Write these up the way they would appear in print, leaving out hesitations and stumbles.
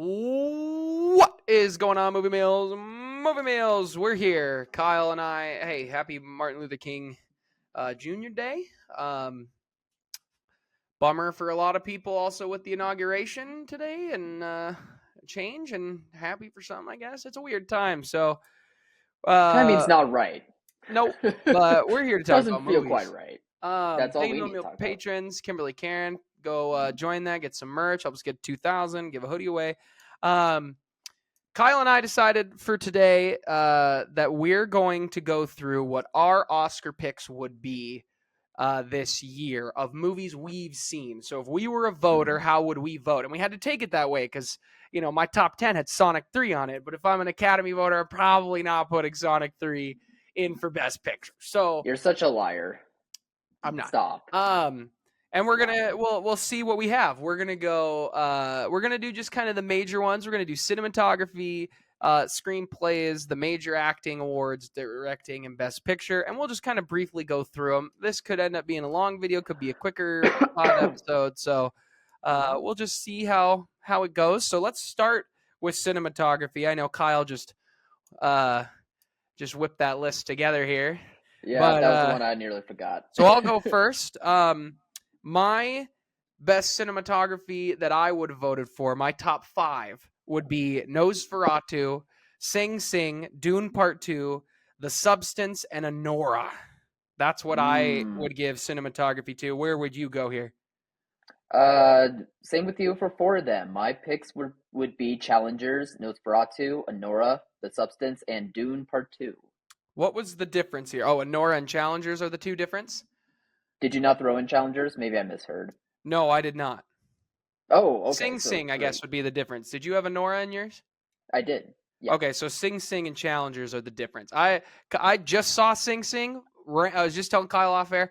What is going on, Movie Meals? Movie Meals, we're here. Kyle and I. Hey, happy Martin Luther King Jr. Day. Bummer for a lot of people also with the inauguration today and change, and happy for some, I guess. It's a weird time. So, Timing's not right. nope. But we're here to talk Doesn't about feel movies. quite right. That's all Thank we you, need to talk about. patrons, Kimberly, Karen. Go join that, get some merch, help us get 2,000, give a hoodie away. Kyle and I decided for today that we're going to go through what our Oscar picks would be this year of movies we've seen. So if we were a voter, how would we vote? And we had to take it that way because, you know, my top 10 had Sonic 3 on it. But if I'm an Academy voter, I'm probably not putting Sonic 3 in for Best Picture. So You're such a liar. I'm not. Stop. And we'll see what we have. We're gonna do just kind of the major ones. We're gonna do cinematography, screenplays, the major acting awards, directing, and Best Picture, and we'll just kind of briefly go through them. This could end up being a long video, could be a quicker episode. So we'll just see how it goes. So let's start with cinematography. I know Kyle just whipped that list together here. Yeah, but, that was the one I nearly forgot. So I'll go first. My best cinematography that I would have voted for, my top 5 would be Nosferatu, Sing Sing, Dune Part 2, The Substance, and Anora. That's what I would give cinematography to. Where would you go here? Same with you for 4 of them. My picks would be Challengers, Nosferatu, Anora, The Substance, and Dune Part 2. What was the difference here? Oh, Anora and Challengers are the two difference? Did you not throw in Challengers? Maybe I misheard. No, I did not. Oh, okay. Sing Sing, I guess, would be the difference. Did you have Anora in yours? I did. Yes. Okay, so Sing Sing and Challengers are the difference. I just saw Sing Sing. I was just telling Kyle off air,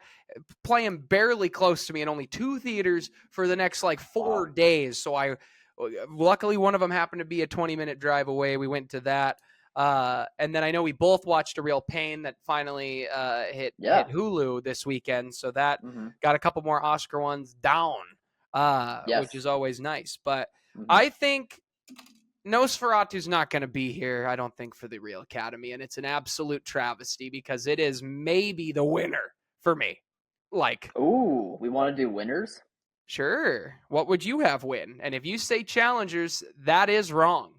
playing barely close to me in only 2 theaters for the next 4 days. So luckily one of them happened to be a 20-minute drive away. We went to that. And then I know we both watched A Real Pain that finally hit Hulu this weekend. So that got a couple more Oscar ones down, which is always nice. But I think Nosferatu's not going to be here, I don't think, for the real Academy. And it's an absolute travesty because it is maybe the winner for me. Ooh, we want to do winners? Sure. What would you have win? And if you say Challengers, that is wrong.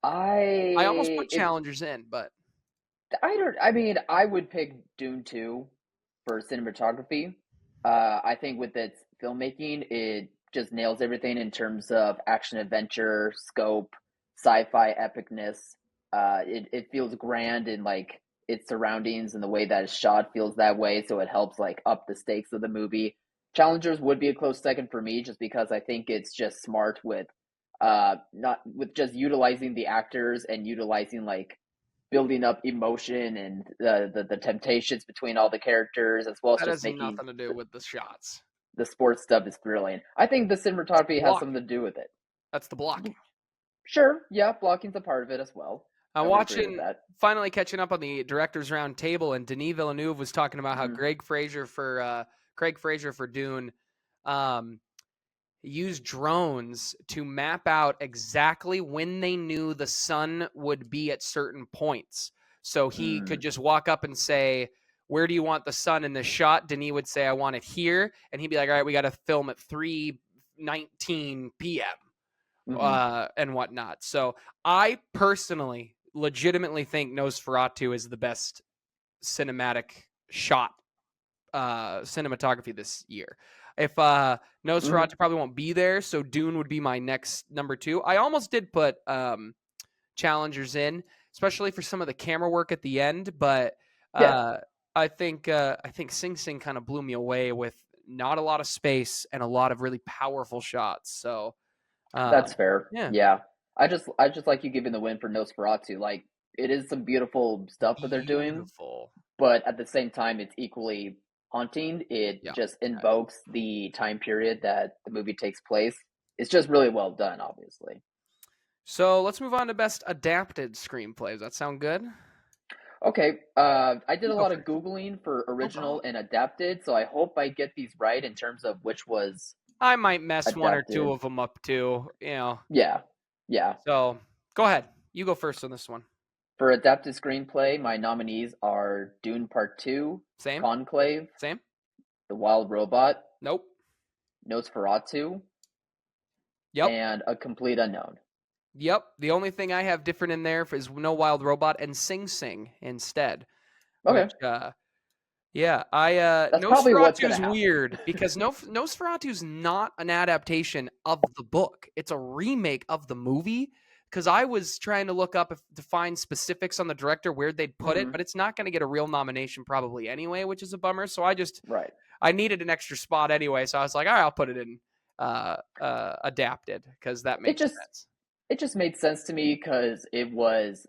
I almost put Challengers in, but I would pick Dune 2 for cinematography. I think with its filmmaking, it just nails everything in terms of action adventure, scope, sci-fi epicness. It feels grand in its surroundings, and the way that it's shot feels that way, so it helps up the stakes of the movie. Challengers would be a close second for me, just because I think it's just smart with not with just utilizing the actors and utilizing building up emotion and the temptations between all the characters, as well as that just has making nothing to do with the shots. The sports stuff is thrilling. I think the cinematography has something to do with it. That's the blocking. Sure, yeah, blocking's a part of it as well. I'm finally catching up on the Directors Round Table, and Denis Villeneuve was talking about how Craig Fraser for Dune used drones to map out exactly when they knew the sun would be at certain points. So he could just walk up and say, "Where do you want the sun in this shot?" Denis would say, "I want it here." And he'd be like, "All right, we got to film at 3:19 p.m. And whatnot." So I personally legitimately think Nosferatu is the best cinematic shot cinematography this year. If Nosferatu probably won't be there, so Dune would be my next number 2. I almost did put Challengers in, especially for some of the camera work at the end, but I think Sing Sing kind of blew me away with not a lot of space and a lot of really powerful shots. So that's fair. Yeah. I just like you giving the win for Nosferatu. It is some beautiful stuff that they're doing, but at the same time, it's equally haunting. It just invokes the time period that the movie takes place. It's just really well done, obviously. So let's move on to best adapted screenplay. Does that sound good? Okay. I did a lot of Googling for original and adapted, so I hope I get these right in terms of which was I might mess adapted. 1 or 2 of them up too. You know. Yeah. Yeah. So go ahead. You go first on this one. For adapted screenplay, my nominees are Dune Part 2, Same? Conclave, Same? The Wild Robot, Nope. Nosferatu, Yep. and A Complete Unknown. Yep. The only thing I have different in there is No Wild Robot and Sing Sing instead. Okay. Which yeah, I That's probably what's going to Nosferatu's happen. weird because Nosferatu's not an adaptation of the book. It's a remake of the movie. Because I was trying to look up to find specifics on the director where they'd put it, Hmm. but it's not going to get a real nomination probably anyway, which is a bummer. So Right. I needed an extra spot anyway, so I was like, all right, I'll put it in adapted because that It makes just sense. it just made sense to me because it was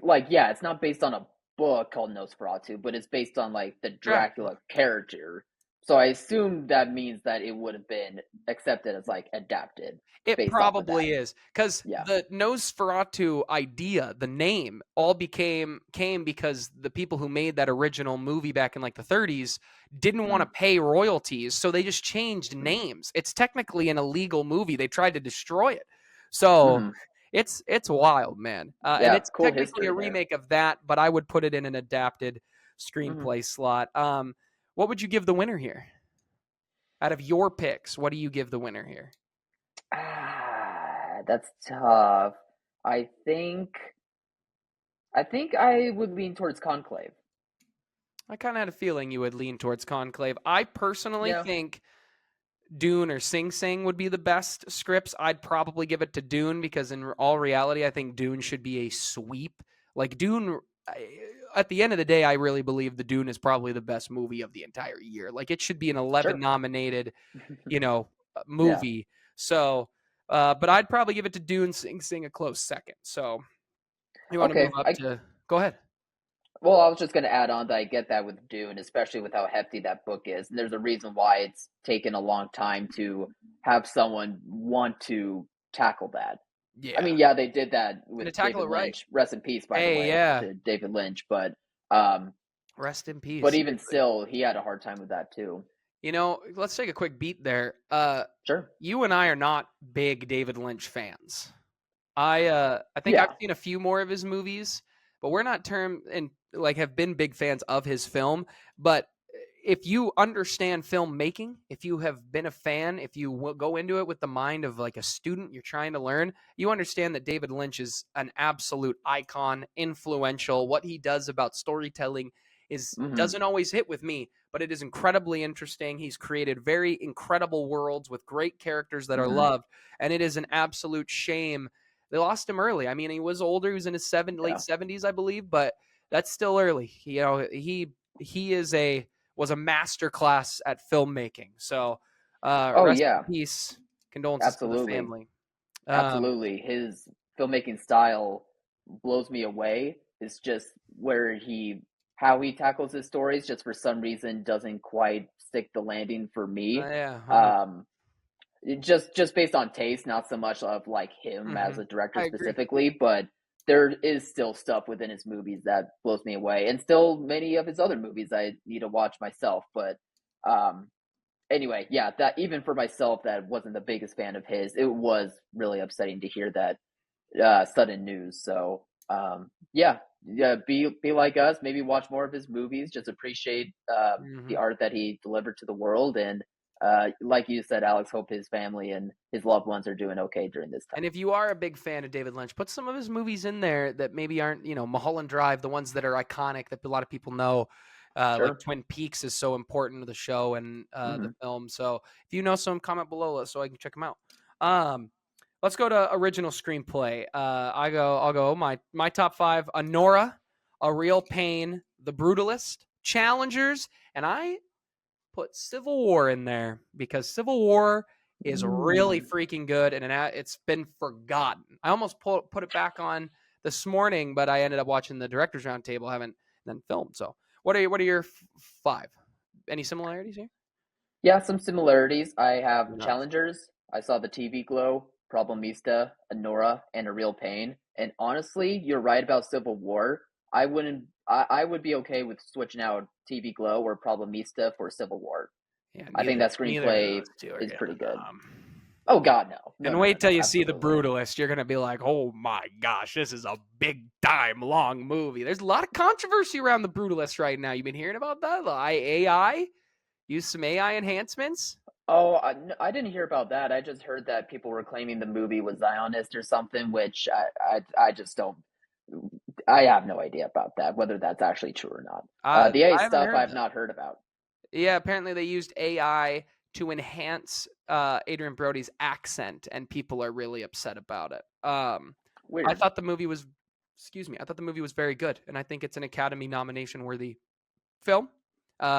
like, yeah, it's not based on a book called Nosferatu, but it's based on like the Dracula. Dracula character. So I assume that means that it would have been accepted as like adapted It based off of that. probably is because Yeah. the Nosferatu idea, the name, all came because the people who made that original movie back in like the 30s didn't want to Mm. pay royalties, so they just changed Mm. names. It's technically an illegal movie. They tried to destroy it, so Hmm. it's wild, man. And Yeah, it's cool technically a history there. remake of that, but I would put it in an adapted Hmm. screenplay slot. What would you give the winner here? Out of your picks, what do you give the winner here? That's tough. I think I think I would lean towards Conclave. I kind of had a feeling you would lean towards Conclave. I personally Yeah, think Dune or Sing Sing would be the best scripts. I'd probably give it to Dune because, in all reality, I think Dune should be a sweep. Like Dune, at the end of the day, I really believe the Dune is probably the best movie of the entire year. Like it should be an 11 sure. nominated, Yeah. movie. So, but I'd probably give it to Dune. Sing Sing a close second. So, you want to move Okay. up to? Go ahead. Well, I was just going to add on that I get that with Dune, especially with how hefty that book is. And there's a reason why it's taken a long time to have someone want to tackle that. I Yeah, mean, yeah, they did that and with to tackle David it right. Lynch. Rest in peace, by the Hey, way, yeah. to David Lynch. Um, Rest in but peace. even still, he had a hard time with that too. Let's take a quick beat there. Sure. You and I are not big David Lynch fans. I think I've Yeah. seen a few more of his movies, but we're not have been big fans of his film. But if you understand filmmaking, if you have been a fan, if you go into it with the mind of like a student, you're trying to learn, you understand that David Lynch is an absolute icon, influential. What he does about storytelling is Hmm. doesn't always hit with me, but it is incredibly interesting. He's created very incredible worlds with great characters that are Hmm. loved, and it is an absolute shame they lost him early. I mean, he was older; he was in his late Yeah. 70s, I believe, but that's still early. He was a master class at filmmaking. So, Oh, rest in yeah. peace. Condolences to the Absolutely. family. Um, Absolutely. His filmmaking style blows me away. It's just how he tackles his stories, just for some reason doesn't quite stick the landing for me. yeah, Um, just based on taste, not so much of like him as hmm a director I agree. specifically, but there is still stuff within his movies that blows me away, and still many of his other movies I need to watch myself. But um, anyway, yeah, that even for myself, that wasn't the biggest fan of his. It was really upsetting to hear that sudden news. So yeah, yeah, be like us. Maybe watch more of his movies. Just appreciate the hmm art that he delivered to the world, and like you said, Alex, hope his family and his loved ones are doing okay during this And time. if you are a big fan of David Lynch, put some of his movies in there that maybe aren't, Mulholland Drive, the ones that are iconic that a lot of people know. Like Sure. Twin Peaks is so important to the show and the Hmm. film. So if you know some, comment below so I can check them out. Um, let's go to original screenplay. I'll go. My top five: Honora, A Real Pain, The Brutalist, Challengers, and I put Civil War in there because Civil War is really Mm. freaking good, and it's been forgotten. I almost put it back on this morning, but I ended up watching the director's roundtable, haven't then filmed. So, what are your five? Any similarities here? Yeah, some similarities. I have Enough. Challengers. I saw the TV Glow, Problemista, Anora, and A Real Pain. And honestly, you're right about Civil War. I wouldn't. I would be okay with switching out TV Glow or Problemista for Civil War. Yeah, I think neither that neither of screenplay those two are is good. pretty good. Oh God, no, no, And no, no, wait till no, you see The absolutely. Brutalist. You're going to be like, oh my gosh, this is a big time long movie. There's a lot of controversy around The Brutalist right now. You've been hearing about that? The AI? Use some AI enhancements? Oh, I didn't hear about that. I just heard that people were claiming the movie was Zionist or something, which I just don't. I have no idea about that, whether that's actually true or not. The AI I haven't stuff heard I've that. not heard about. Yeah, apparently they used AI to enhance Adrian Brody's accent, and people are really upset about it. I Weird. thought the movie was, excuse me, I thought the movie was very good, and I think it's an Academy nomination worthy film.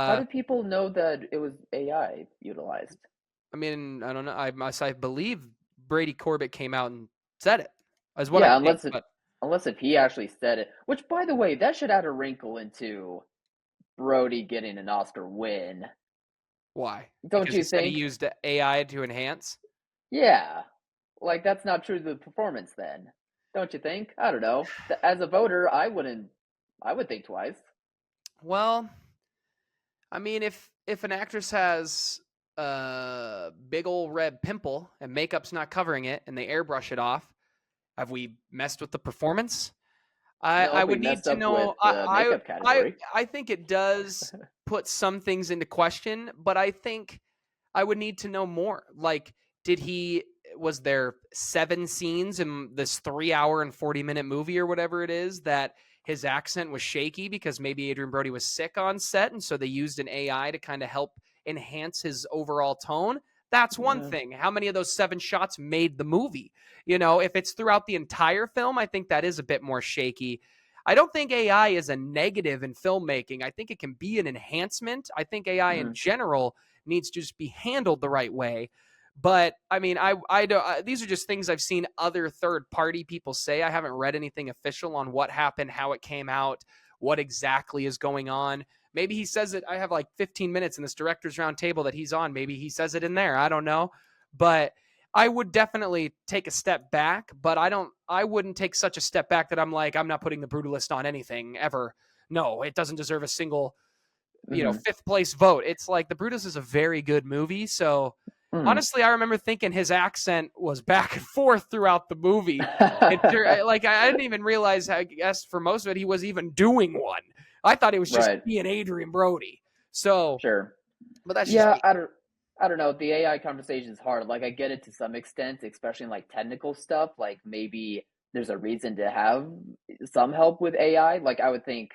How Uh, did people know that it was AI utilized? I mean, I don't know. I believe Brady Corbett came out and said it, is what I Yeah, think. But unless if he actually said it. Which, by the way, that should add a wrinkle into Brody getting an Oscar win. why? Don't Because he you said he think? used AI to enhance. Yeah, like that's not true to the performance. Then, don't you think? I don't know. As a voter, I wouldn't. I would think twice. Well, I mean, if an actress has a big old red pimple and makeup's not covering it, and they airbrush it off, have we messed with the performance? I Nope, we would need messed to up with know. the makeup category. I think it does put some things into question, but I think I would need to know more. Like, did he was there 7 scenes in this 3 hour and 40-minute movie or whatever it is that his accent was shaky because maybe Adrian Brody was sick on set, and so they used an AI to kind of help enhance his overall tone? That's one Yeah. thing. How many of those 7 shots made the movie? You know, if it's throughout the entire film, I think that is a bit more shaky. I don't think AI is a negative in filmmaking. I think it can be an enhancement. I think AI in Mm. general needs to just be handled the right way. But I mean, I don't. These are just things I've seen other third party people say. I haven't read anything official on what happened, how it came out, what exactly is going on. Maybe he says it. I have like 15 minutes in this director's round table that he's on. Maybe he says it in there. I don't know, but I would definitely take a step back. But I don't. I wouldn't take such a step back that I'm like I'm not putting the Brutalist on anything ever. No, it doesn't deserve a single Mm-hmm. fifth place vote. It's like The Brutus is a very good movie. So Mm. honestly, I remember thinking his accent was back and forth throughout the movie. Like I didn't even realize. I guess for most of it, he was even doing one. I thought it was just Right. being Adrian Brody. So, Sure. but that's just Yeah, me. I don't know. The AI conversation is hard. Like I get it to some extent, especially in like technical stuff. Like maybe there's a reason to have some help with AI. Like I would think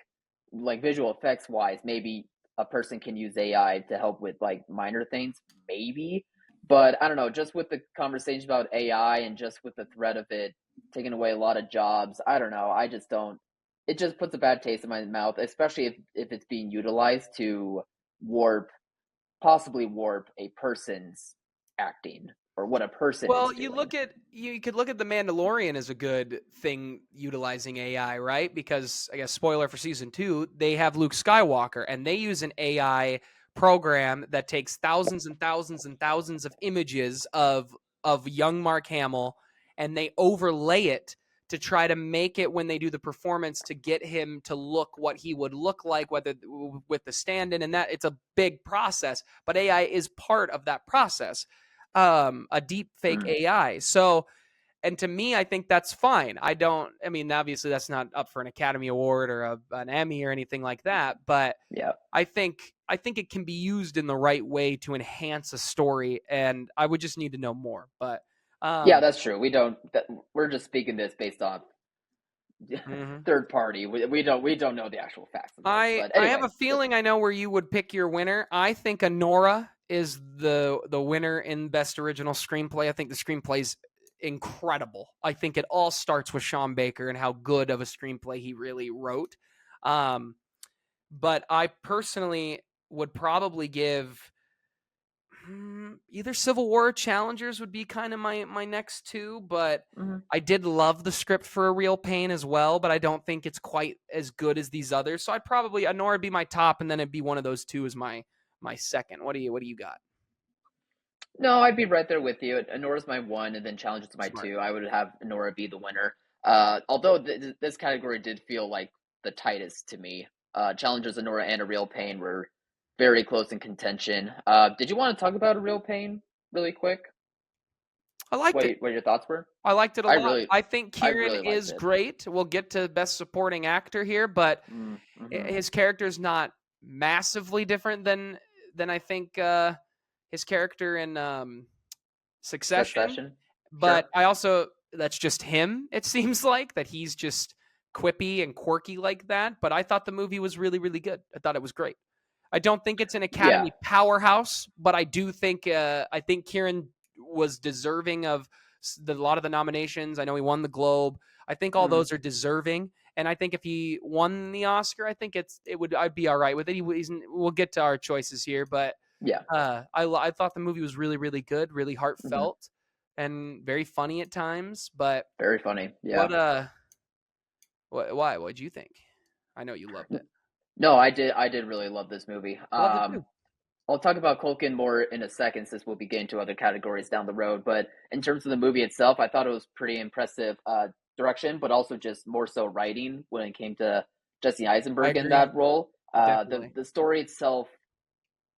like visual effects wise, maybe a person can use AI to help with like minor things, maybe. But I don't know, just with the conversation about AI and just with the threat of it taking away a lot of jobs, I don't know. I just don't it just puts a bad taste in my mouth, especially if it's being utilized to warp possibly warp a person's acting or what a person is Well, doing. you could look at The Mandalorian as a good thing utilizing AI, right? Because I guess spoiler for season 2, they have Luke Skywalker and they use an AI program that takes thousands and thousands and thousands of images of young Mark Hamill, and they overlay it to try to make it when they do the performance to get him to look what he would look like, whether with the stand-in, and that it's a big process, but AI is part of that process, a deep fake Mm, AI. So, and to me, I think that's fine. I mean, obviously that's not up for an Academy Award or an Emmy or anything like that, but yeah. I think it can be used in the right way to enhance a story, and I would just need to know more. But Yeah, um, that's true. We're just speaking this based off mhm. third party. We don't know the actual facts of this. But I have anyway, a feeling I know where you would pick your winner. I think Honora is the winner in Best Original Screenplay. I think the screenplay's incredible. I think it all starts with Sean Baker and how good of a screenplay he really wrote. Um, but I personally would probably give either Civil War Challengers would be kind of my next two, but mhm. I did love the script for A Real Pain as well, but I don't think it's quite as good as these others. So I'd probably Honora be my top, and then it'd be one of those two as my second. What do you got? No, I'd be right there with you. Nora's my one, and then Challenge is my Smart. two. I would have Nora be the winner. Although this category did feel like the tightest to me. Challenges Nora and A Real Pain were very close in contention. Did you want to talk about A Real Pain really quick? I liked it. What your thoughts were? I liked it a I lot. really, I think I Kieran really liked is it. great. We'll get to best supporting actor here, but Mm-hmm. his character's not massively different than I think his character in Succession. Succession, But sure. I also that's just him. It seems like that he's just quippy and quirky like that. But I thought the movie was really, really good. I thought it was great. I don't think it's an Yeah. Academy powerhouse, but I do think I think Kieran was deserving of a lot of the nominations. I know he won the Globe. I think all Mm, those are deserving, and I think if he won the Oscar, I think I'd be all right with it. We'll get to our choices here, but yeah. I thought the movie was really, really good, really Hmm. heartfelt, and very funny at times. But Very funny. what Yeah. why? What'd you think? I know you loved it. No, I did. I did really love this movie. I loved it too. I'll talk about Culkin more in a second since we'll be getting to other categories down the road. But in terms of the movie itself, I thought it was pretty impressive direction, but also just more so writing when it came to Jesse I Eisenberg in agree. that role. Definitely. The story itself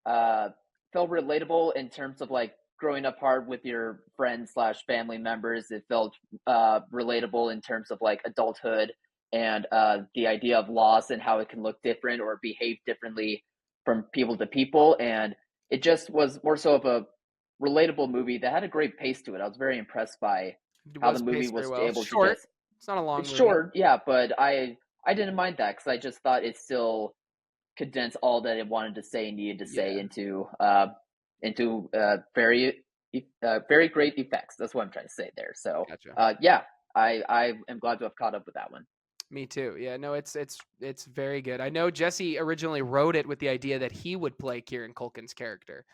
uh, felt relatable in terms of like growing up hard with your friends slash family members. It felt relatable in terms of like adulthood and the idea of loss and how it can look different or behave differently from people to people. And it just was more so of a relatable movie that had a great pace to it. I was very impressed by It how the was movie paced very was well. able to Short. just. It's not a long It's movie. short, yeah, but I didn't mind that because I just thought it still condense all that it wanted to say and needed to say Yeah. into very great effects. That's what I'm trying to say there. So Gotcha. yeah, I am glad to have caught up with that one. Me too. Yeah, no, it's very good. I know Jesse originally wrote it with the idea that he would play Kieran Culkin's character.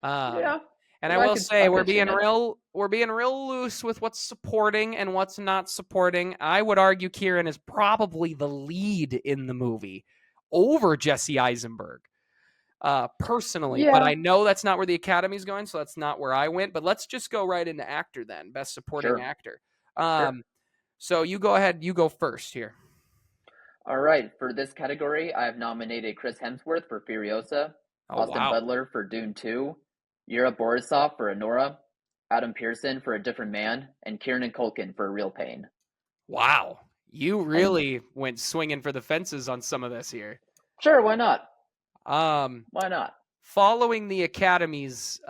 Um, Yeah, and I will say I could have seen it. we're being real loose with what's supporting and what's not supporting. I would argue Kieran is probably the lead in the movie over Jesse Eisenberg. Personally, but Yeah, I know that's not where the Academy's going, so that's not where I went. But let's just go right into actor then, best supporting sure, actor. sure. So you go ahead, you go first here. All right, for this category, I have nominated Chris Hemsworth for Furiosa, Oh Austin wow, Butler for Dune 2, Yura Borisov for Anora, Adam Pearson for A Different Man, and Kieran Culkin for Real Pain. wow, you And really went swinging for the fences on some of this here. sure, why not? Um, Why not? Following the Academy's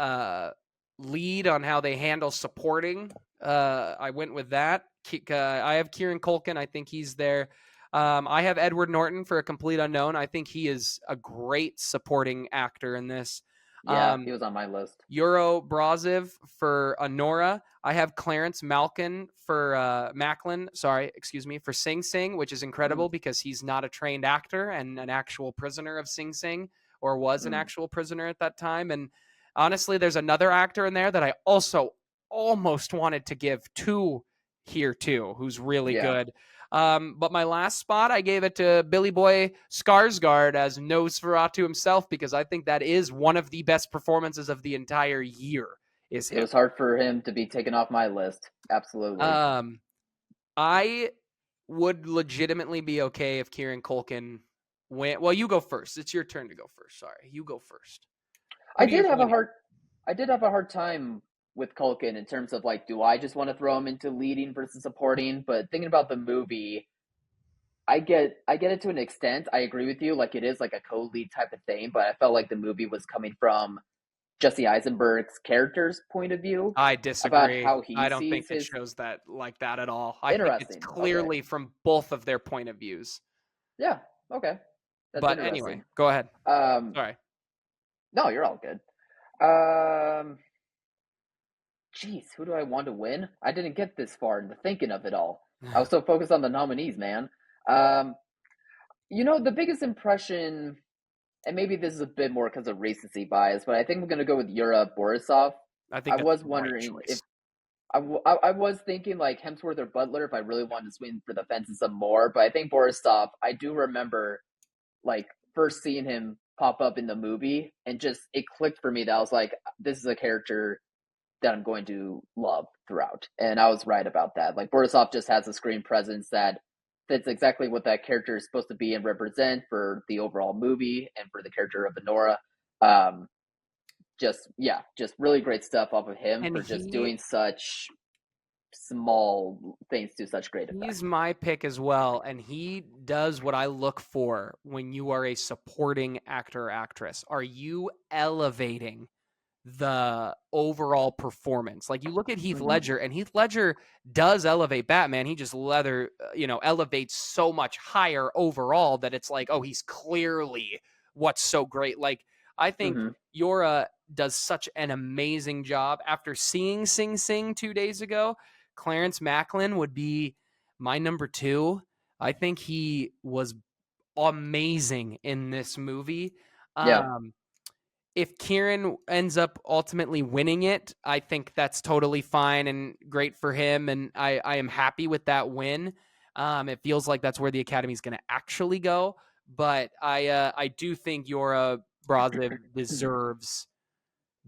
lead on how they handle supporting, I went with that. I have Kieran Culkin. I think he's there. I have Edward Norton for A Complete Unknown. I think he is a great supporting actor in this. Yeah, Um, he was on my list. Euro Braziv for Honora. I have Clarence Macklin, sorry, excuse me, for Sing Sing, which is Mm, incredible because he's not a trained actor and an actual prisoner of Sing Sing, or was an mm, actual prisoner at that time. And honestly, there's another actor in there that I also almost wanted to give to here too, who's really yeah. good. But my last spot, I gave it to Billy Boy Skarsgård as Nosferatu himself because I think that is one of the best performances of the entire year. Is It him. was hard for him to be taken off my list. Absolutely. Um, I would legitimately be okay if Kieran Culkin went. Well, you go first. It's your turn to go first. Sorry, you go first. Who I do you did have have a winning? hard I did have a hard time with Culkin in terms of like, do I just want to throw him into leading versus supporting? But thinking about the movie, I get it to an extent. I agree with you. Like it is like a co-lead type of thing, but I felt like the movie was coming from Jesse Eisenberg's character's point of view I about disagree. how he I don't think sees it his. shows that like that at all. I think it's Interesting. Okay. clearly from both of their point of views. Yeah. Okay. That's But anyway, interesting. go ahead. Um, Sorry. no, you're all good. Um, Jeez, who do I want to win? I didn't get this far in the thinking of it all. I was so focused on the nominees, man. Um, the biggest impression, and maybe this is a bit more because of recency bias, but I think I'm going to go with Yura Borisov. I I think that's was the right wondering if choice. I was thinking like Hemsworth or Butler if I really wanted to swing for the fences some more, but I think Borisov, I do remember like first seeing him pop up in the movie and just it clicked for me that I was like, this is a character that I'm going to love throughout. And I was right about that. Like Borisov just has a screen presence that fits exactly what that character is supposed to be and represent for the overall movie and for the character of Honora. Um, just really great stuff off of him And for just doing such small things to such great effect. he's my pick as well, and he does what I look for when you are a supporting actor or actress. Are you elevating the overall performance? Like, you look at Heath Mm-hmm. Ledger, and Heath Ledger does elevate Batman. He just elevates so much higher overall that it's like, oh, he's clearly what's so great. Like, I think Mm-hmm. Yora does such an amazing job. After seeing Sing Sing 2 days ago, Clarence Macklin would be my number 2. I think he was amazing in this movie. Yeah. If Kieran ends up ultimately winning it, I think that's totally fine and great for him, and I am happy with that win. It feels like that's where the Academy is going to actually go, but I do think Yora Brazev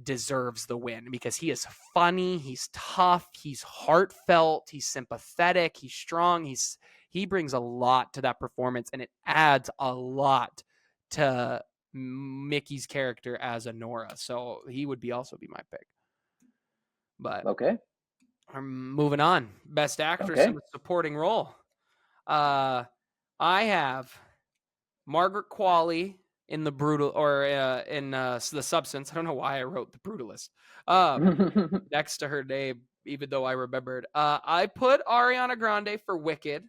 deserves the win because he is funny, he's tough, he's heartfelt, he's sympathetic, he's strong, he brings a lot to that performance, and it adds a lot to Mickey's character as Honora. So he would also be my pick. But Okay. I'm moving on. Best actress in Okay. a supporting role. I have Margaret Qualley in The Brutal, or in The Substance. I don't know why I wrote The Brutalist next to her name, even though I remembered. I put Ariana Grande for Wicked,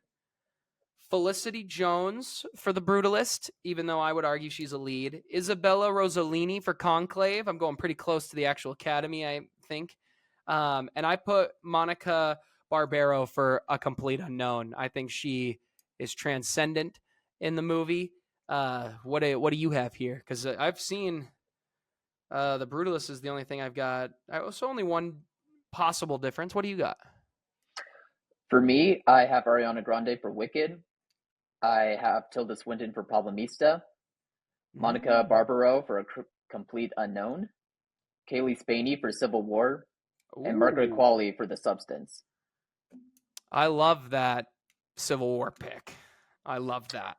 Felicity Jones for The Brutalist, even though I would argue she's a lead, Isabella Rossellini for Conclave. I'm going pretty close to the actual Academy, I think. And I put Monica Barbero for A Complete Unknown. I think she is transcendent in the movie. What do you have here? Because I've seen The Brutalist is the only thing I've got. I also only one possible difference. What do you got? For me, I have Ariana Grande for Wicked. I have Tilda Swinton for Palomista, Monica Mm. Barbaro for A Complete Unknown, Kaylee Spaney for Civil War, and Margaret Ooh, Qualley for The Substance. I love that Civil War pick. I love that.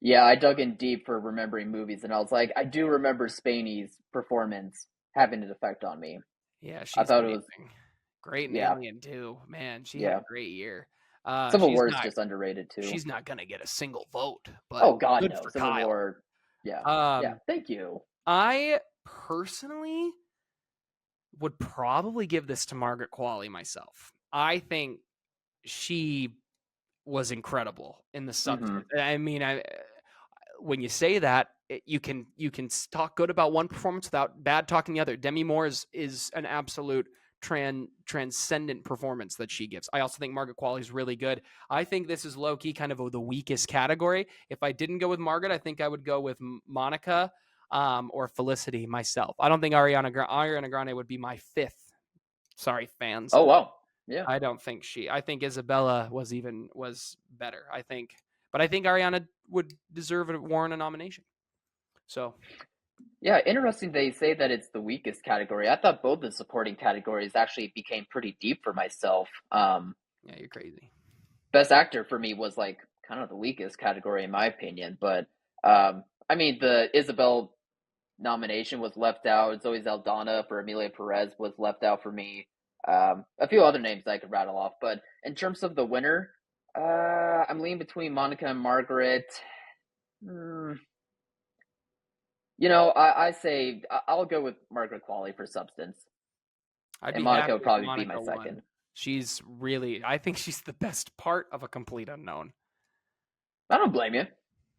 Yeah, I dug in deep for remembering movies, and I was like, I do remember Spaney's performance having an effect on me. Yeah, I she's thought it was, amazing. Great in yeah, Alien too. Man, she had a yeah. great year. Civil She's War is not just underrated too. she's not gonna get a single vote, but Oh God, good no. for Civil Kyle. War, yeah, yeah. Um, Thank you. I personally would probably give this to Margaret Qualley myself. I think she was incredible in The Mm-hmm. Substance. I mean, when you say that, you can talk good about one performance without bad talking the other. Demi Moore is an absolute transcendent performance that she gives. I also think Margaret Qualley is really good. I think this is low key kind of the weakest category. If I didn't go with Margaret, I think I would go with Monica or Felicity myself. I don't think Ariana Grande would be my fifth. Sorry, fans. Oh wow, yeah. I don't think I think Isabella was better. But I think Ariana would deserve a Warren a nomination. So Yeah, interesting they say that it's the weakest category. I thought both the supporting categories actually became pretty deep for myself. yeah, you're crazy. Best actor for me was like kind of the weakest category in my opinion, but I mean the Isabel nomination was left out. Zoe Saldana for Emilia Perez was left out for me. A few other names I could rattle off, but in terms of the winner, I'm leaning between Monica and Margaret. Hmm, I say I'll go with Margaret Qualley for Substance, I'd and be Monica happy would if probably be my Monica won. second. I think she's the best part of A Complete Unknown. I don't blame you.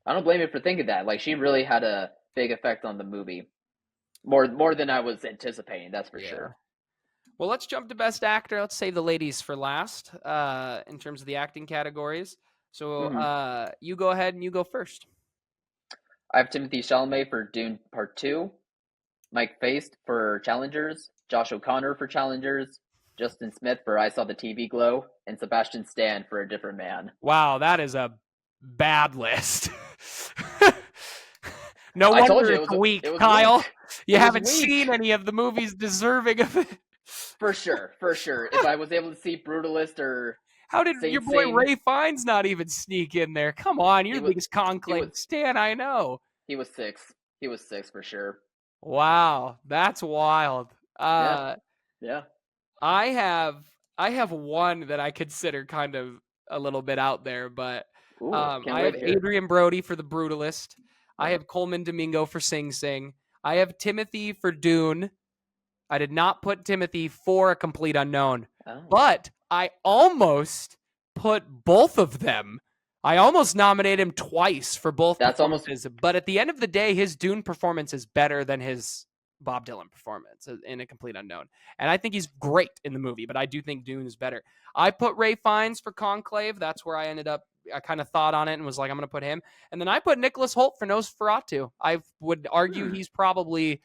I don't blame you for thinking that. Like she really had a big effect on the movie, more than I was anticipating. That's for Yeah. sure. Well, let's jump to Best Actor. Let's save the ladies for last in terms of the acting categories. So Hmm. you go ahead and you go first. I have Timothy Chalamet for Dune Part Two, Mike Faist for Challengers, Josh O'Connor for Challengers, Justin Smith for I Saw the TV Glow, and Sebastian Stan for A Different Man. Wow, that is a bad list. No I told wonder you it's it weak, was Kyle. weak. You It was haven't weak. seen any of the movies deserving of it. For sure, for sure. If I was able to see Brutalist or How did Sing your boy Sing, Ray Fiennes not even sneak in there? Come on, you're he the was biggest he Conclave was stan I know. he was six. He was six for sure. Wow, that's wild. Yeah, Uh, yeah. I have I have one that I consider kind of a little bit out there, but Ooh, can't I wait have to hear. Adrian Brody for The Brutalist. I Yep. have Coleman Domingo for Sing Sing. I have Timothy for Dune. I did not put Timothy for A Complete Unknown, Oh, but I almost put both of them. I almost nominated him twice for both that's almost performances, but at the end of the day, his Dune performance is better than his Bob Dylan performance in A Complete Unknown. And I think he's great in the movie, but I do think Dune is better. I put Ray Fiennes for Conclave. That's where I ended up. I kind of thought on it and was like, I'm going to put him. And then I put Nicholas Hoult for Nosferatu. I would argue he's probably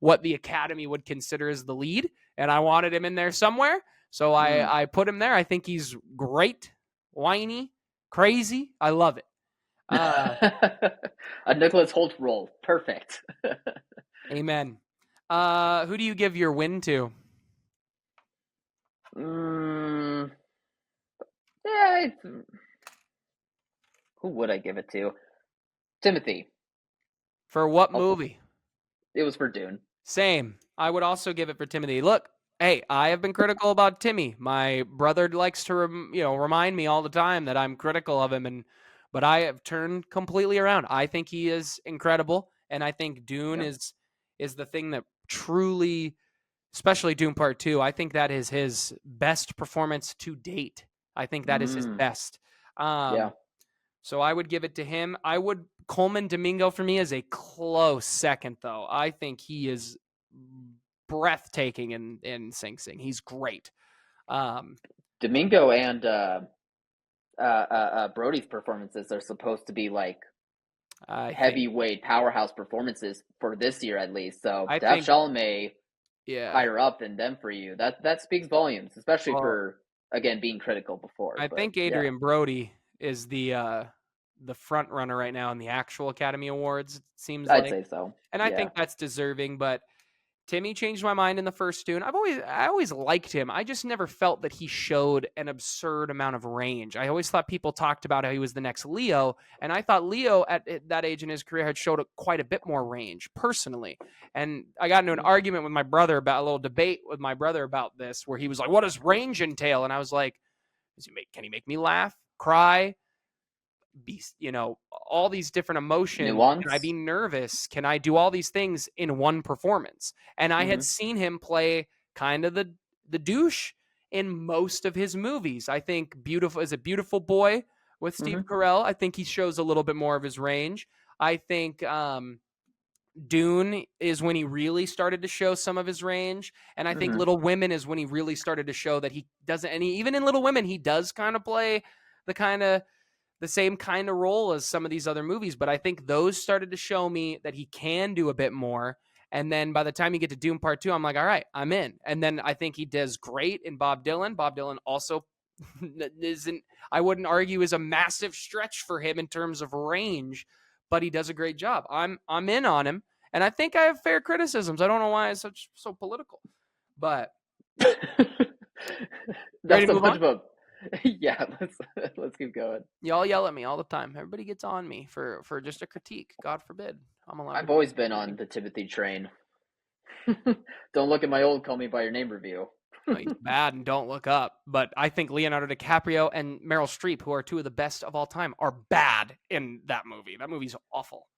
what the Academy would consider as the lead, and I wanted him in there somewhere. So I put him there. I think he's great, whiny, crazy. I love it. a Nicholas Holt role. Perfect. Amen. Who do you give your win to? mm, yeah, who would I give it to? Timothy. For what I'll, movie? it was for Dune. Same. I would also give it for Timothy. Look, hey, I have been critical about Timmy. My brother likes to, remind me all the time that I'm critical of him, but I have turned completely around. I think he is incredible, and I think Dune Yeah. is the thing that truly, especially Dune Part Two. I think that is his best performance to date. I think that is his Mm, best. Um, yeah. so I would give it to him. I would Coleman Domingo for me is a close second, though. I think he is breathtaking in Sing Sing. He's great. Um, Domingo and Brody's performances are supposed to be like I think heavyweight powerhouse performances for this year at least. So I to have think Chalamet yeah. higher up than them for you, that speaks volumes, especially Well, for again being critical before. I But think yeah, Adrian Brody is the front runner right now in the actual Academy Awards. It seems I'd like, say so. and I Yeah. think that's deserving. But Timmy changed my mind in the first Dune. I always liked him. I just never felt that he showed an absurd amount of range. I always thought people talked about how he was the next Leo, and I thought Leo at that age in his career had showed quite a bit more range personally. And I got into an argument with my brother about a little debate with my brother about this, where he was like, "What does range entail?" And I was like, "Can he make me laugh, cry?" Be all these different emotions. Can I be Nuance. nervous? Can I do all these things in one performance? And I had Mm-hmm. seen him play kind of the douche in most of his movies. I think Beautiful Boy with Steve Mm-hmm. Carell. I think he shows a little bit more of his range. I think Dune is when he really started to show some of his range, and I think Mm-hmm. Little Women is when he really started to show that he doesn't. And even in Little Women, he does kind of play the kind of the same kind of role as some of these other movies, but I think those started to show me that he can do a bit more. And then by the time you get to Doom Part 2, I'm like, all right, I'm in. And then I think he does great in Bob Dylan. Bob Dylan also isn't, I wouldn't argue, is a massive stretch for him in terms of range, but he does a great job. I'm in on him. And I think I have fair criticisms. I don't know why it's so political. But you ready That's to so move much on? of a yeah. Let's keep going. Y'all yell at me all the time. Everybody gets on me for just a critique. God forbid. I'm allowed to I've do always been on anything. the Timothy train. Don't look at my old "Call Me by Your Name" review. No, he's bad and don't look up. But I think Leonardo DiCaprio and Meryl Streep, who are two of the best of all time, are bad in that movie. That movie's awful.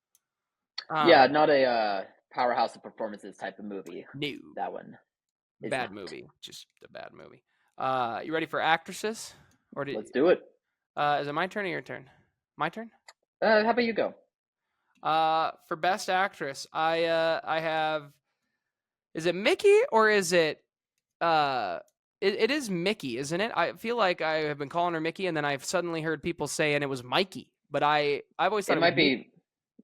Yeah, not a powerhouse of performances type of movie. No, That one is bad not. movie. Just a bad movie. You ready for actresses? Or Let's do it. is it my turn or your turn? My turn. How about you go? For best actress, I have. Is it Mickey or is it it is Mickey, isn't it? I feel like I have been calling her Mickey, and then I've suddenly heard people saying it was Mikey, but I've always thought It it was might Mickey be.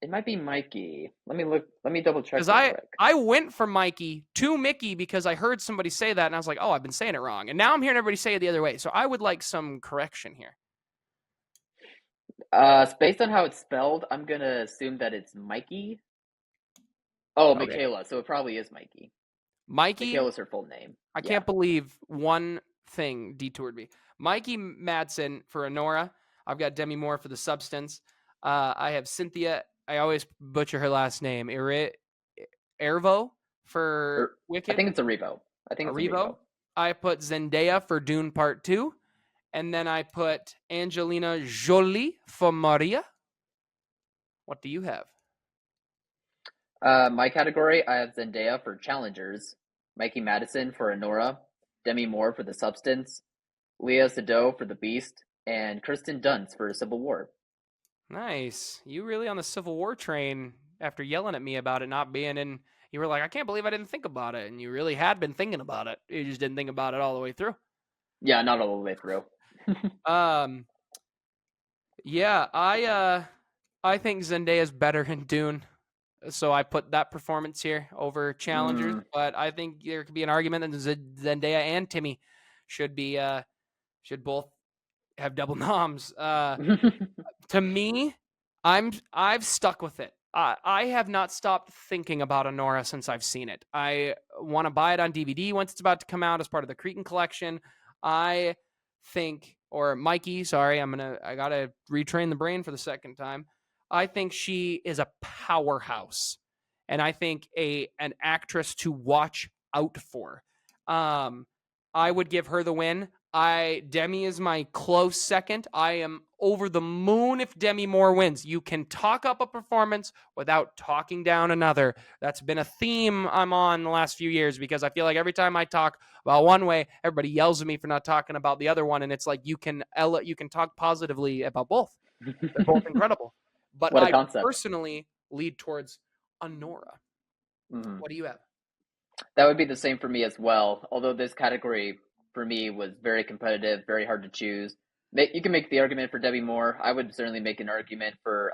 It might be Mikey. Let me look. Let me double check because real I quick. I went from Mikey to Mickey because I heard somebody say that, and I was like, oh, I've been saying it wrong, and now I'm hearing everybody say it the other way. So I would like some correction here. Based on how it's spelled, I'm gonna assume that it's Mikey. Oh, Okay, Michaela. So it probably is Mikey. Mikey. Michaela's her full name. I Yeah. can't believe one thing detoured me. Mikey Madsen for Honora. I've got Demi Moore for The Substance. I have Cynthia. I always butcher her last name. Ervo for I Wicked, think it's a Revo. I think it's a Revo. Revo. I put Zendaya for Dune Part 2. And then I put Angelina Jolie for Maria. What do you have? My category, I have Zendaya for Challengers, Mikey Madison for Anora, Demi Moore for The Substance, Leah Sado for The Beast, and Kristen Dunst for Civil War. Nice. You really on the Civil War train after yelling at me about it not being in. You were like, I can't believe I didn't think about it. And you really had been thinking about it. You just didn't think about it all the way through. Yeah, not all the way through. Um, yeah, I think Zendaya's better in Dune. So I put that performance here over Challengers, but I think there could be an argument that Zendaya and Timmy should be should both have double noms. To me, I've stuck with it. I have not stopped thinking about Honora since I've seen it. I want to buy it on DVD once it's about to come out as part of the Cretan collection. I think, or Mikey, sorry, I gotta retrain the brain for the second time. I think she is a powerhouse, and I think an actress to watch out for. I would give her the win. Demi is my close second. I am over the moon if Demi Moore wins. You can talk up a performance without talking down another. That's been a theme I'm on the last few years because I feel like every time I talk about one way, everybody yells at me for not talking about the other one, and it's like you can talk positively about both. They're both incredible. But What a I concept. personally lead towards Honora. What do you have? That would be the same for me as well. Although this category for me was very competitive, very hard to choose. You can make the argument for Debbie Moore. I would certainly make an argument for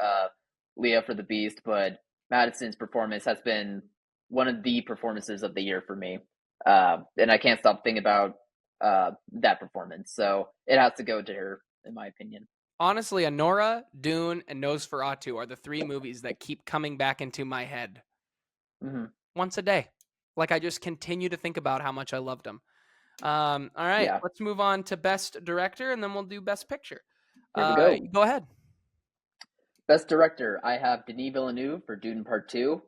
Leah for the Beast, but Madison's performance has been one of the performances of the year for me. And I can't stop thinking about that performance. So it has to go to her, in my opinion. Honestly, Honora, Dune, and Nosferatu are the three movies that keep coming back into my head once a day. Like I just continue to think about how much I loved them. All right, Yeah. let's move on to Best Director, and then we'll do Best Picture. Here we go. Go ahead. Best Director, I have Denis Villeneuve for Dune Part 2.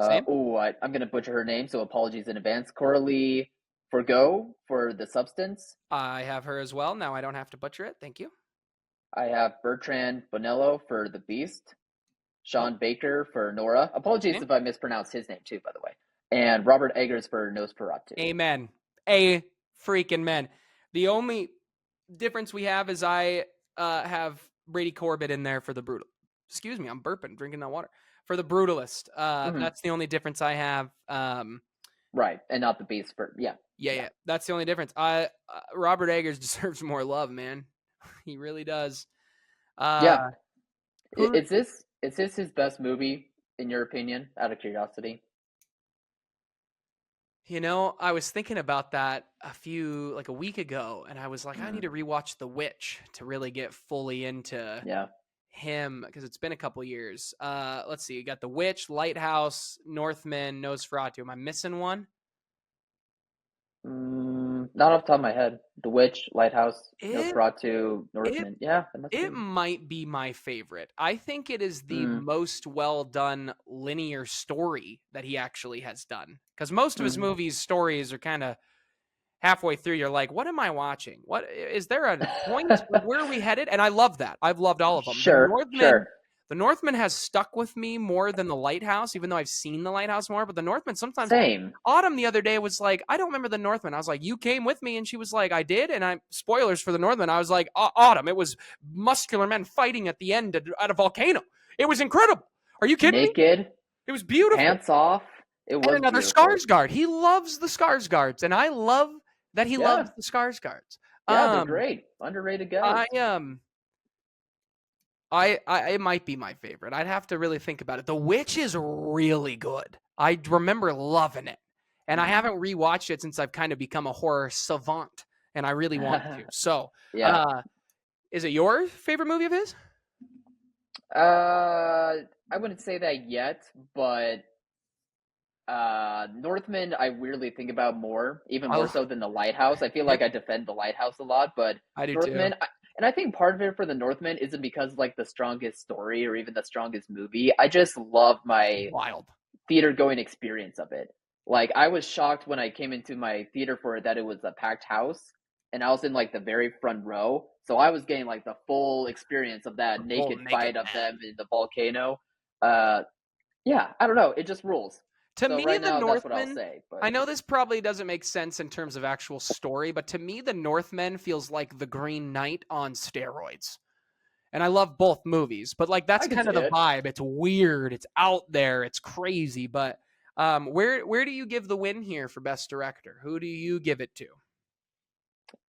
Same. I'm going to butcher her name, so apologies in advance. Coralie Forgo for The Substance. I have her as well. Now I don't have to butcher it. Thank you. I have Bertrand Bonello for The Beast. Sean Baker for Nora. Apologies Same. if I mispronounced his name too, by the way. And Robert Eggers for Nosferatu. Amen. A freaking men. The only difference we have is I have Brady Corbett in there for the brutal. Excuse me, I'm burping, drinking that water. For the brutalist. That's the only difference I have. Right, and not the Beast for Yeah. That's the only difference. Robert Eggers deserves more love, man. He really does. Yeah. Is this his best movie in your opinion? Out of curiosity. You know, I was thinking about that a week ago, and I was like, I need to rewatch The Witch to really get fully into him because it's been a couple years. Let's see, you got The Witch, Lighthouse, Northman, Nosferatu. Am I missing one? Not off the top of my head. The Witch, Lighthouse, Nosferatu, Northman. It might be my favorite. I think it is the most well done linear story that he actually has done. Because most of his movies' stories are kind of halfway through. You're like, what am I watching? What is there a point? Where are we headed? And I love that. I've loved all of them. The Northman has stuck with me more than The Lighthouse, even though I've seen The Lighthouse more. But The Northman sometimes. Same. Autumn the other day was like, I don't remember The Northman. I was like, you came with me, and she was like, I did. And spoilers for The Northman. I was like, Autumn. It was muscular men fighting at the end at a volcano. It was incredible. Are you kidding me? Naked. It was beautiful. Pants off. It was and another beautiful. Skarsgård. He loves the Skarsgårds, and I love that he loves the Skarsgårds. Yeah, they're great. Underrated guys. It might be my favorite. I'd have to really think about it. The Witch is really good. I remember loving it. And I haven't rewatched it since I've kind of become a horror savant, and I really want to. So, is it your favorite movie of his? I wouldn't say that yet, but Northman I weirdly think about more, even more so than The Lighthouse. I feel like I defend The Lighthouse a lot, but I do Northman, too. And I think part of it for the Northman isn't because like the strongest story or even the strongest movie. I just love my theater going experience of it. Like I was shocked when I came into my theater for it that it was a packed house, and I was in like the very front row, so I was getting like the full experience of that The full naked naked fight of man. them in the volcano. Uh, yeah, I don't know, it just rules. To So me, right the now, that's what I'll Northman, say. But I know this probably doesn't make sense in terms of actual story, but to me, the Northman feels like the Green Knight on steroids. And I love both movies, but like that's I can kind see of the it. vibe. It's weird, it's out there, it's crazy. But where do you give the win here for best director? Who do you give it to?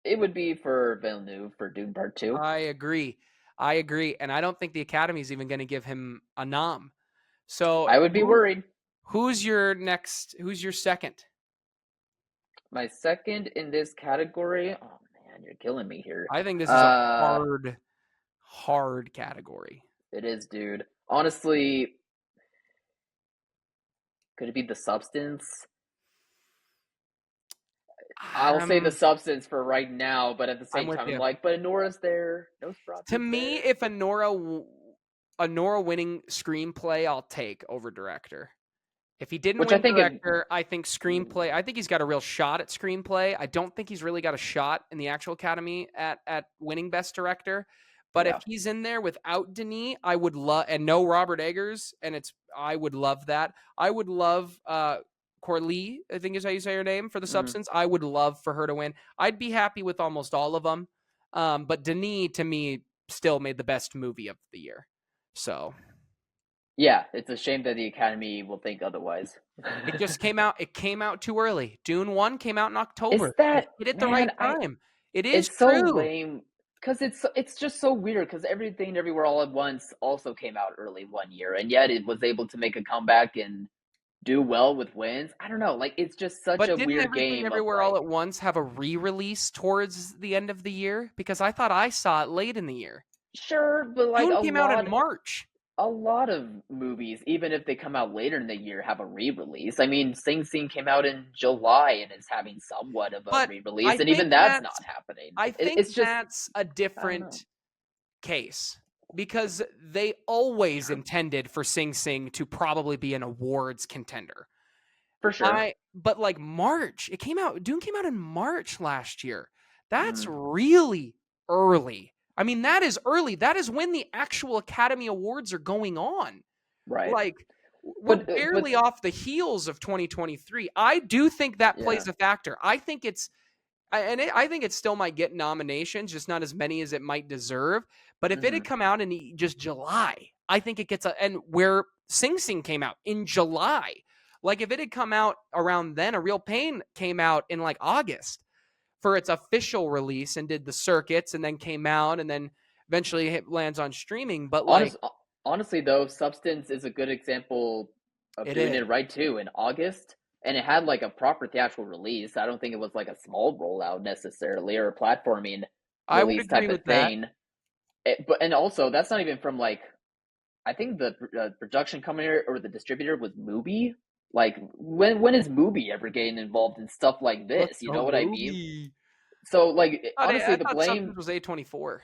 It would be for Villeneuve for Dune Part Two. I agree. I agree, and I don't think the Academy is even going to give him a nom. So I would be worried. who's your next? Who's your second? My second in this category. Oh man, you're killing me here. I think this is a Uh, hard category. it is, dude. Honestly, could it be The Substance? I'll say The Um, Substance for right now, but at the I'm same with time, I'm you. like, but Nora's there, To Nosferatu's me, there. if a Nora winning screenplay, I'll take over director. If he didn't Which I win think it. director, I think Mm, screenplay. I think he's got a real shot at screenplay. I don't think he's really got a shot in the actual Academy at winning best director. But if yeah. he's in there without Denis, I would love and no Robert Eggers, and I would love that. I would love Corley, I think is how you say her name for the Mm, Substance. I would love for her to win. I'd be happy with almost all of them. But Denis to me still made the best movie of the year. So yeah, it's a shame that the Academy will think otherwise. it just came out. It came out too early. Dune 1 came out in Is October. It that hit at the right man? I time. It is It's so true. lame because it's just so weird because everything everywhere all at once also came out early one year, and yet it was able to make a comeback and do well with wins. I don't know, like it's just such But a didn't weird Everything game of Everywhere All like at Once have a re-release towards the end of the year? Because I thought I saw it late in the year. sure, but like Dune came out in March. a lot of movies, even if they come out later in the year, have a re-release. I mean, Sing Sing came out in July and is having somewhat of a But re-release, I and think even that's that's not happening. I It, think it's just that's a I don't know different case because they always Sure. intended for Sing Sing to probably be an awards contender. For sure. But like March, Dune came out in March last year. That's Mm, really early. I mean, that is early. That is when the actual Academy Awards are going on. right. Like, we're But barely off the heels of 2023. I do think that yeah. plays a factor. I think I think it still might get nominations, just not as many as it might deserve. But if it had Mhm. come out in just July, I think it gets and where Sing Sing came out in July. Like if it had come out around then, A Real Pain came out in like August for its official release and did the circuits and then came out and then eventually lands on streaming. But like Honest, honestly, though, Substance is a good example of it doing is. it right too. In August, and it had like a proper theatrical release. I don't think it was like a small rollout necessarily or a platforming I would release agree type of with that. thing. But and also that's not even from like I think the production company or the distributor was Mubi. Like when is Mubi ever getting involved in stuff like Let's this? You go know what I mean? movie. So like I honestly, the thought blame Substance was A24.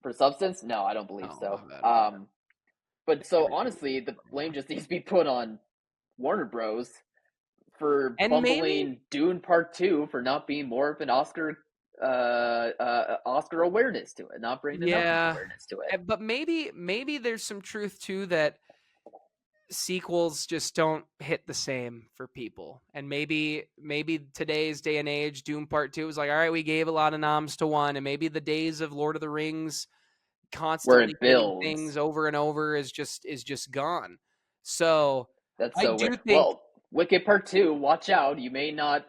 for Substance, no, I don't believe Oh, so. my bad. But so Everything honestly, the blame more. just needs to be put on Warner Bros. For And maybe, bumbling Dune Part Two for not being more of an Oscar awareness to it, not bringing enough of yeah, awareness to it. but maybe there's some truth too that sequels just don't hit the same for people. And maybe today's day and age, Doom Part 2 is like, all right, we gave a lot of noms to one, and maybe the days of Lord of the Rings Where constantly it winning builds. things over and over is just gone. So That's I so do weird. think Well, Wicked Part Two, watch out, you may not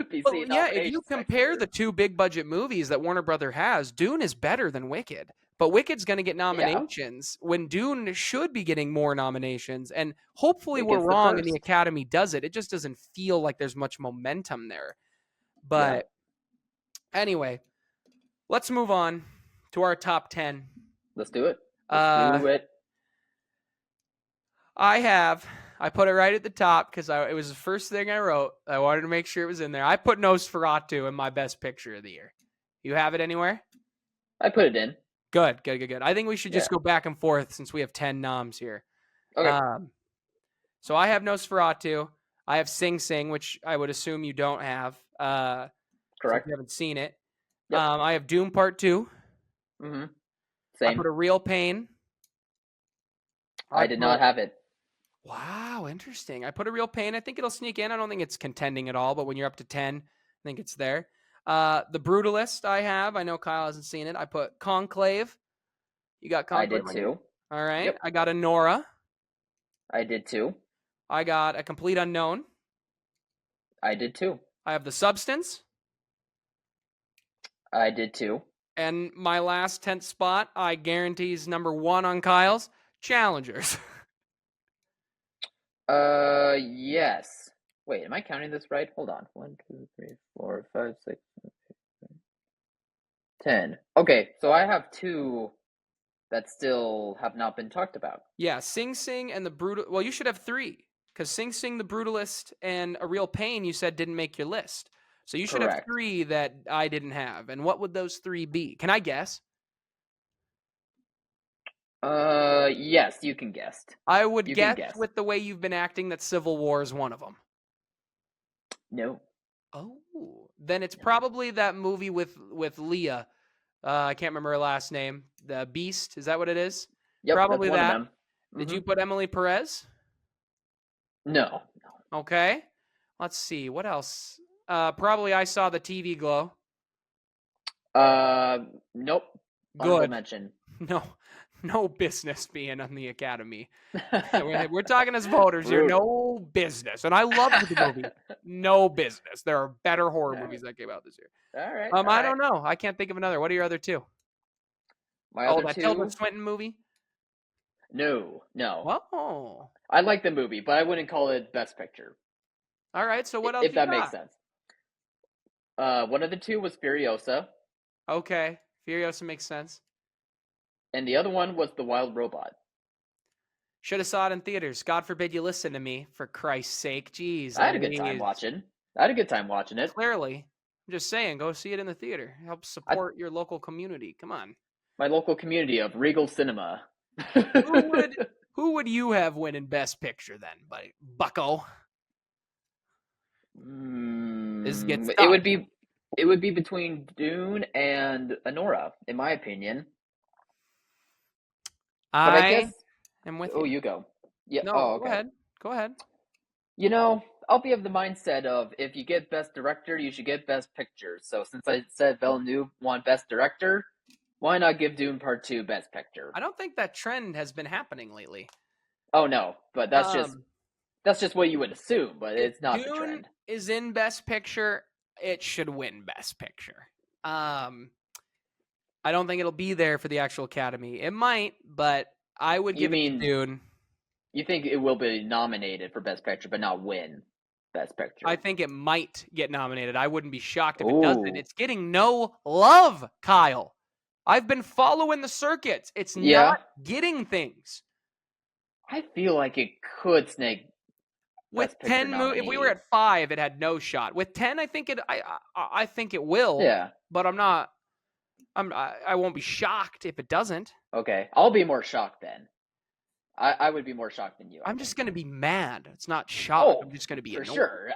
be well, seeing yeah, if you nominations next compare year. the two big budget movies that Warner Brother has, Dune is better than Wicked. But Wicked's going to get Yeah, nominations when Dune should be getting more nominations. And hopefully we're Wicked's the wrong and the first. Academy does it. It just doesn't feel like there's much momentum there. Yeah, But anyway, let's move on to our top 10. let's do it. Let's Uh, do it. I put it right at the top because it was the first thing I wrote. I wanted to make sure it was in there. I put Nosferatu in my best picture of the year. You have it anywhere? I put it in. Good. I think we should Yeah. just go back and forth since we have 10 noms here. Okay. Um, So I have Nosferatu. I have Sing Sing, which I would assume you don't have. Since Correct. you haven't seen it. Yep. I have Doom Part 2. Mm-hmm. I Same. put A Real Pain. I did not have it. Wow, interesting. I put A Real Pain. I think it'll sneak in. I don't think it's contending at all, but when you're up to 10, I think it's there. The Brutalist I have. I know Kyle hasn't seen it. I put Conclave. You got I Conclave did on you? too. All right. Yep. I got Nora. I did too. I got A Complete Unknown. I did too. I have The Substance. I did too. And my last 10th spot, I guarantee is number 1 on Kyle's, Challengers. Yes. Wait, am I counting this right? Hold on. 1, 2, 3, 4, 5, 6, 7, 8, 9, 10. Okay, so I have 2 that still have not been talked about. Yeah, Sing Sing and The Brutal. Well, you should have 3 because Sing Sing, The Brutalist, and A Real Pain you said didn't make your list. So you should have Correct. 3 that I didn't have. And what would those 3 be? Can I guess? Yes, you can guess. I would You can guess guess. with the way you've been acting that Civil War is one of them. No. Oh, then it's No. probably that movie with Leah. I can't remember her last name. The Beast. Is that what it is? Yep, Probably that's one that. of them. Did Mm-hmm. you put Emily Perez? No. Okay. Let's see. What else? Probably I Saw the TV Glow. Nope. Honorable Good. mention. No business being on the Academy. We're talking as voters here. No business. And I loved the movie. No business. There are better horror movies that came out this year. All right. I don't know. I can't think of another. What are your other 2? My other that 2? Tilda Swinton movie? No. Oh. I like the movie, but I wouldn't call it Best Picture. All right. So what else if you that got? makes sense. One of the 2 was Furiosa. Okay. Furiosa makes sense. And the other one was The Wild Robot. Should have saw it in theaters. God forbid you listen to me, for Christ's sake. Jeez. I had a good time watching it. Clearly. I'm just saying, go see it in the theater. Help support your local community. Come on. My local community of Regal Cinema. Who would you have win in Best Picture then, buddy? Bucko? It would be between Dune and Anora, in my opinion. But I guess am with you go. Yeah. No, okay. Go ahead. You know, I'll be of the mindset of if you get Best Director, you should get Best Picture. So since I said Villeneuve won Best Director, why not give Dune Part 2 Best Picture? I don't think that trend has been happening lately. Oh no, but that's just what you would assume, but it's not the trend. Dune is in Best Picture, it should win Best Picture. I don't think it'll be there for the actual Academy. It might, but I would give it to Dune. You think it will be nominated for Best Picture, but not win Best Picture? I think it might get nominated. I wouldn't be shocked if it doesn't. It's getting no love, Kyle. I've been following the circuits. It's not getting things. I feel like it could snake. With 10 movies, if we were at 5, it had no shot. With 10, I think it will. Yeah. But I won't be shocked if it doesn't. Okay. I'll be more shocked then. I would be more shocked than you. I'm just going to be mad. It's not shocked. I'm just going to be annoyed. For sure.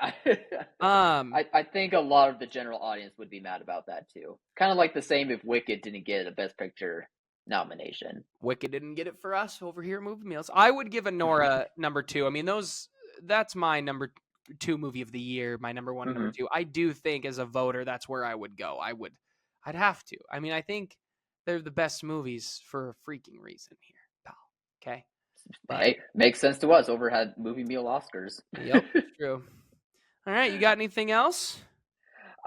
I think a lot of the general audience would be mad about that too. Kind of like the same if Wicked didn't get a Best Picture nomination. Wicked didn't get it for us over here at Movie Meals. I would give Anora number 2. I mean, that's my number 2 movie of the year, my number 1 and number 2. I do think as a voter, that's where I would go. I'd have to. I mean, I think they're the best movies for a freaking reason here, pal. Okay? Hey, makes sense to us. Over had Movie Meal Oscars. Yep, true. All right, you got anything else?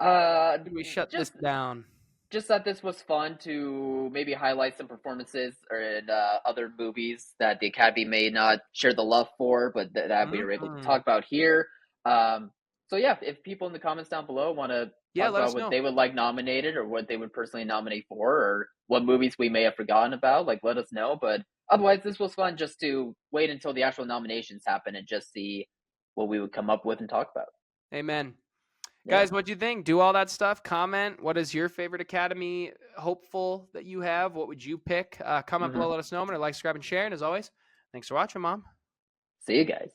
Did we shut this down? Just that this was fun to maybe highlight some performances or in other movies that the Academy may not share the love for, but that we were able to talk about here. So yeah, if people in the comments down below want to talk about what they would like nominated or what they would personally nominate for, or what movies we may have forgotten about, like let us know. But otherwise, this was fun just to wait until the actual nominations happen and just see what we would come up with and talk about. Amen. Yeah. Guys, what do you think? Do all that stuff. Comment. What is your favorite Academy hopeful that you have? What would you pick? Comment below, let us know. Like, subscribe, and share. And as always, thanks for watching, Mom. See you guys.